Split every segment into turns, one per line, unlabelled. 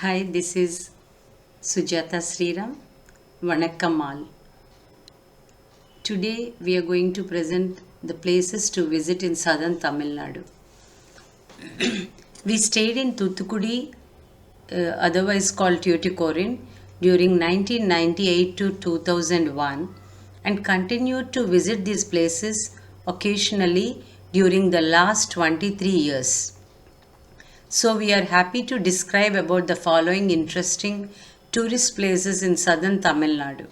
Hi, this is Sujata Sriram. Vanakkam all. Today we are going to present the places to visit in southern Tamil Nadu. We stayed in Tuticorin, otherwise called Tuticorin, during 1998 to 2001 and continued to visit these places occasionally during the last 23 years. So we are happy to describe about the following interesting tourist places in southern Tamil Nadu.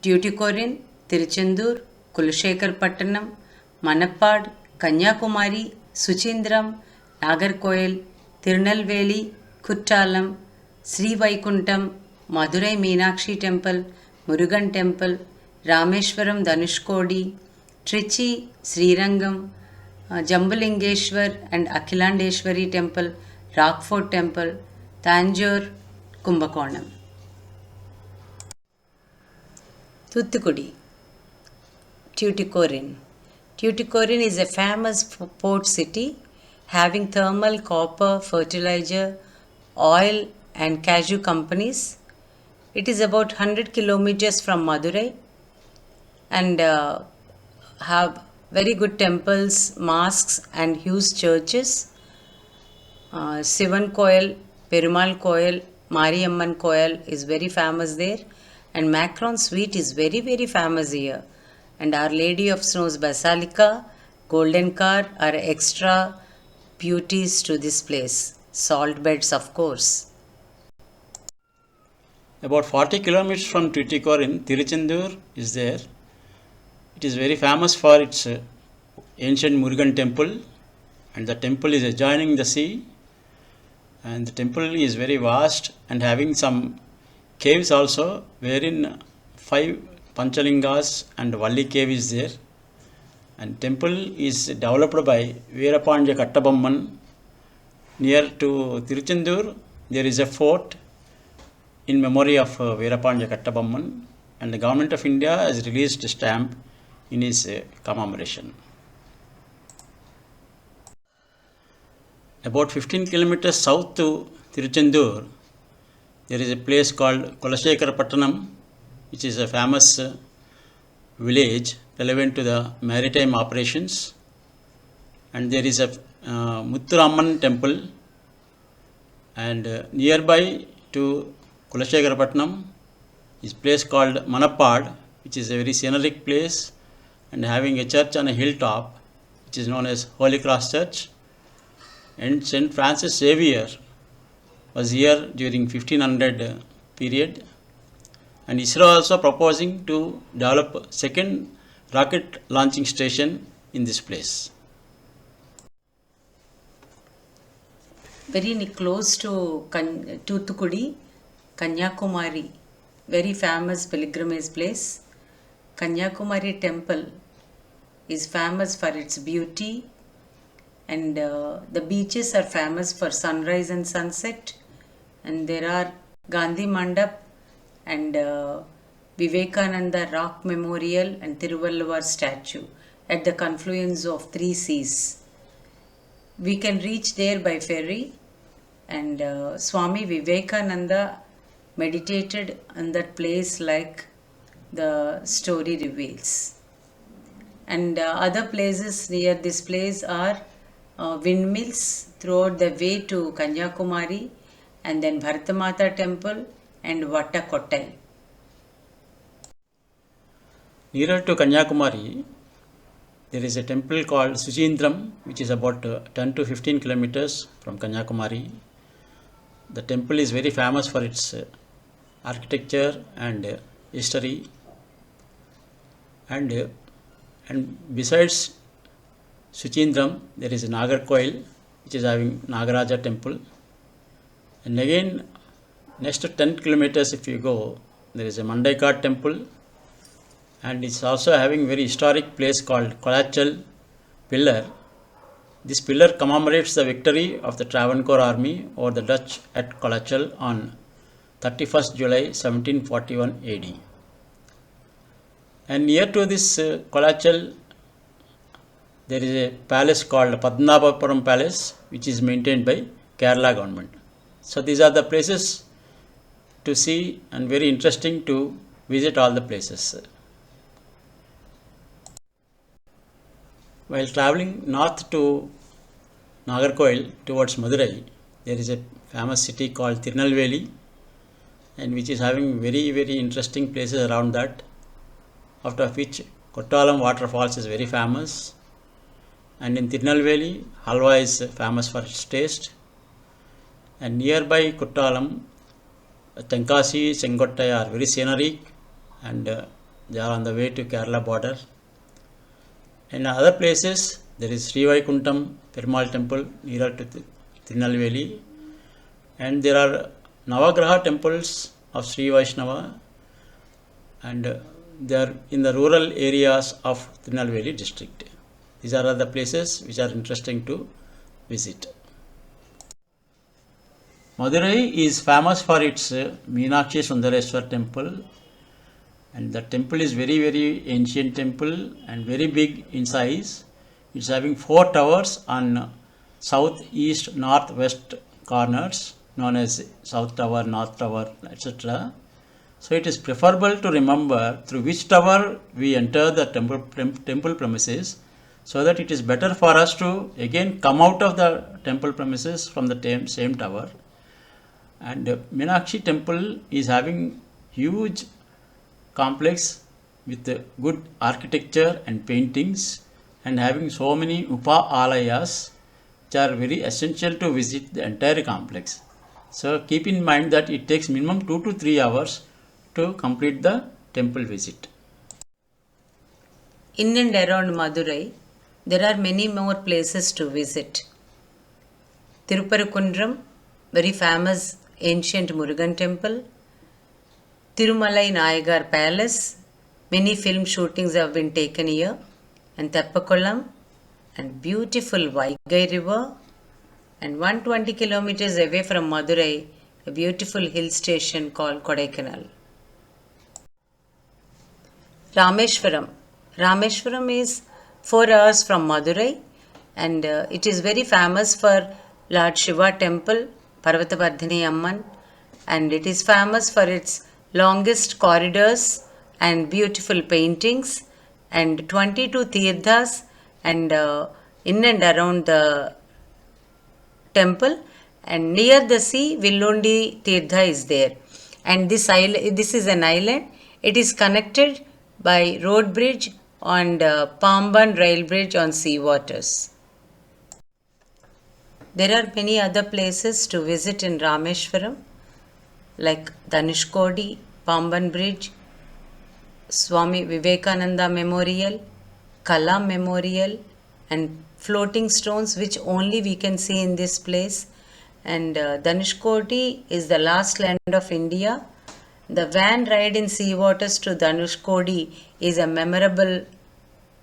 Tuticorin, Thiruchendur, Kulasekhaparapattinam, Manappad, Kanyakumari, Suchindram, Nagercoil, Tirunelveli, Kourtallam, Srirangam, Madurai Meenakshi Temple, Murugan Temple, Rameshwaram Dhanushkodi, Trichy, Srirangam, Jambalingeshwar and Akhilandeshwari Temple, Rockfort Temple, Tanjavur, Kumbakonam. Thoothukudi, Tuticorin. Tuticorin is a famous port city having thermal, copper, fertilizer, oil and cashew companies. It is about 100 kilometers from Madurai and have very good temples, mosques and huge churches. Sivan Coil, Perumal Coil, Mariamman Coil is very famous there, and Macron Sweet is very famous here. And Our Lady of Snows Basilica, Golden Car are extra beauties to this place. Salt beds, of course.
About 40 kilometers from Tuticorin, Thiruchendur is there. It is very famous for its ancient Murugan temple, and the temple is adjoining the sea, and the temple is very vast and having some caves also, wherein 5 Panchalingas and Valli cave is there, and temple is developed by Veerapanja Kattabamman. Near to Thiruchendur there is a fort in memory of Veerapanja Kattabamman, and the government of India has released a stamp in his commemoration. About 15 kilometers south to Thiruchendur, there is a place called Kulasekhaparapattinam, which is a famous village relevant to the maritime operations. And there is a Muthuramman temple, and nearby to Kulasekhaparapattinam is a place called Manappad, which is a very scenic place and having a church on a hilltop, which is known as Holy Cross Church. And St. Francis Xavier was here during 1500 period, and ISRO also proposing to develop second rocket launching station in this place.
Very close to Thoothukudi, Kanyakumari, very famous pilgrimage place. Kanyakumari temple is famous for its beauty, and the beaches are famous for sunrise and sunset, and there are Gandhi Mandap and Vivekananda Rock Memorial and Thiruvalluvar statue at the confluence of 3 seas. We can reach there by ferry, and Swami Vivekananda meditated on that place like the story reveals. And other places near this place are windmills throughout the way to Kanyakumari, and then Bharatamata temple and Vattakottai.
Nearer to Kanyakumari, there is a temple called Suchindram, which is about 10 to 15 kilometers from Kanyakumari. The temple is very famous for its architecture and history, and besides Suchindram there is a Nagercoil, which is having Nagaraja temple, and again next to 10 kilometers if you go, there is a Mandaikad temple, and it's also having very historic place called Colachel pillar. This pillar commemorates the victory of the Travancore army over the Dutch at Colachel on 31st July 1741 AD. And near to this Colachel, there is a palace called Padmanabhapuram Palace, which is maintained by Kerala government. So these are the places to see and very interesting to visit all the places. While traveling north to Nagercoil towards Madurai, there is a famous city called Tirunelveli, and which is having very interesting places around that, after which Kourtallam waterfalls is very famous, and in Tirunelveli halwa is famous for its taste, and nearby Kourtallam Tenkasi, Chengottai are very scenic, and they are on the way to Kerala border. In other places there is Sri Vaikuntham Perumal temple nearer to Tirunelveli, and there are Navagraha temples of Sri Vaishnava, and they are in the rural areas of Tirunelveli district. These are the places which are interesting to visit. Madurai is famous for its Meenakshi Sundareswar temple, and the temple is very ancient temple and very big in size. It's having 4 towers on south, east, north, west corners, known as South Tower, North Tower, etc. So it is preferable to remember through which tower we enter the temple premises, so that it is better for us to again come out of the temple premises from the same tower. And Meenakshi temple is having huge complex with good architecture and paintings, and having so many Upa Alayas which are very essential to visit the entire complex. So keep in mind that it takes minimum 2 to 3 hours to complete the temple visit.
In and around Madurai, there are many more places to visit. Tirupparakundram, very famous ancient Murugan temple. Tirumalai Nayagar Palace, many film shootings have been taken here. And Teppakollam, and beautiful Vaigai river, and 120 kilometers away from Madurai, a beautiful hill station called Kodaikanal. Rameshwaram. Rameshwaram is 4 hours from Madurai, and it is very famous for Lord Shiva temple, Parvatavardhini Amman, and it is famous for its longest corridors and beautiful paintings, and 22 tirthas, and in and around the temple, and near the sea Villundi Tirtha is there. And this is an island. It is connected by road bridge and Pamban rail bridge on sea waters. There are many other places to visit in Rameshwaram, like Dhanushkodi, Pamban bridge, Swami Vivekananda Memorial, Kala Memorial, and floating stones which only we can see in this place. And Dhanushkodi is the last land of India. The van ride in sea waters to Dhanushkodi is a memorable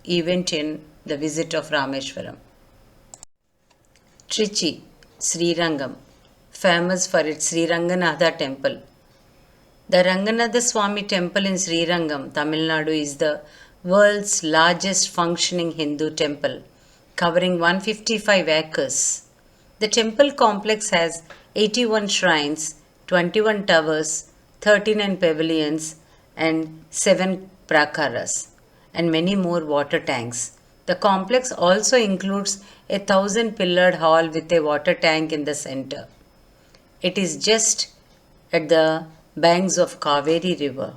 event in the visit of Rameshwaram. Trichy, Srirangam, famous for its Sri Ranganatha temple. The Ranganatha Swami temple in Srirangam, Tamil Nadu is the world's largest functioning Hindu temple, covering 155 acres. The temple complex has 81 shrines, 21 towers, 39 pavilions, and 7 prakaras, and many more water tanks. The complex also includes a 1,000-pillared hall with a water tank in the center. It is just at the banks of Kaveri river,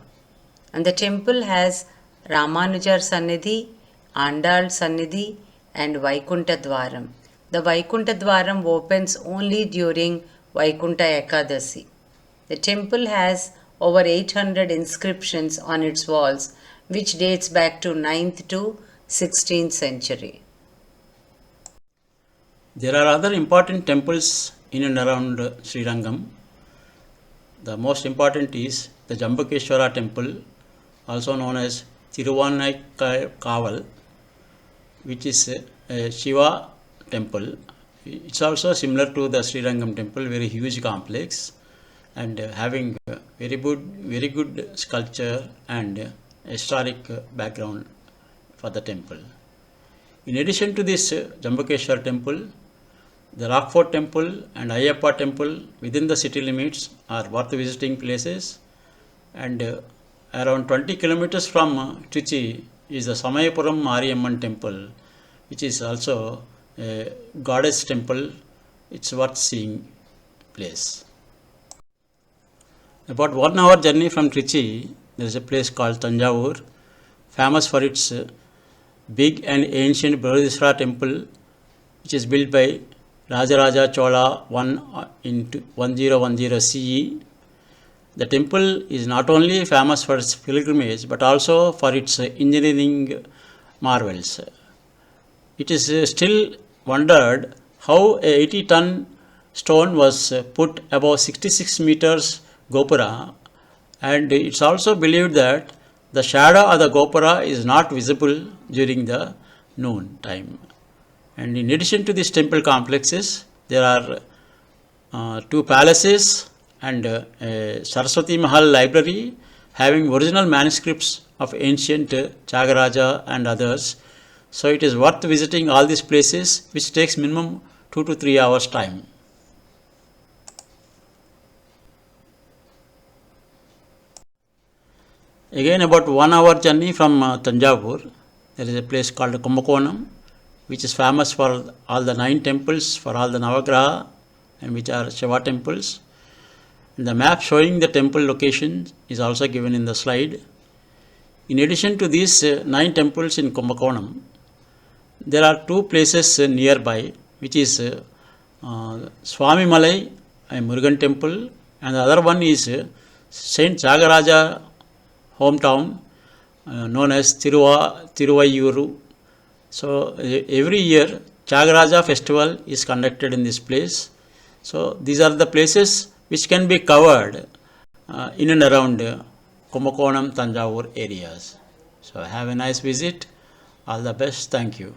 and the temple has Ramanujar Sannidhi, Andal Sannidhi, and Vaikunta Dwaram. The Vaikunta Dwaram opens only during Vaikunta Ekadasi. The temple has over 800 inscriptions on its walls, which dates back to 9th to 16th century.
There are other important temples in and around Srirangam. The most important is the Jambukeshwara temple, also known as Thiruvannaikaval, which is a Shiva temple. It's also similar to the Srirangam temple, very huge complex, and having very good sculpture and historic background for the temple. In addition to this Jambukeshwar temple, The Rockfort Temple and Ayyappa Temple within the city limits are worth visiting places. And around 20 kilometers from Trichy is the Samayapuram Mariamman Temple, which is also a goddess temple. It's worth seeing place. About 1 hour journey from Trichy, there is a place called Tanjavur, famous for its big and ancient Brihadishvara temple, which is built by Rajaraja Chola I in 1010 CE. The temple is not only famous for its pilgrimage but also for its engineering marvels. It is still wondered how a 80-ton stone was put above 66 meters Gopura, and it's also believed that the shadow of the Gopura is not visible during the noon time. And in addition to these temple complexes, there are 2 palaces and a Saraswati Mahal library having original manuscripts of ancient Chagaraja and others. So it is worth visiting all these places, which takes minimum 2 to 3 hours time. Again, about 1 hour journey from Tanjavur, there is a place called Kumbakonam, which is famous for all the 9 temples, for all the Navagraha, and which are Shiva temples. The map showing the temple location is also given in the slide. In addition to these 9 temples in Kumbakonam, there are 2 places nearby, which is Swami Malai, a Murugan temple, and the other one is Saint Chagaraja hometown, known as Tiruvayuru. So every year Chagaraja festival is conducted in this place. So these are the places which can be covered in and around Kumbakonam, Tanjavur areas. So have a nice visit. All the best. Thank you.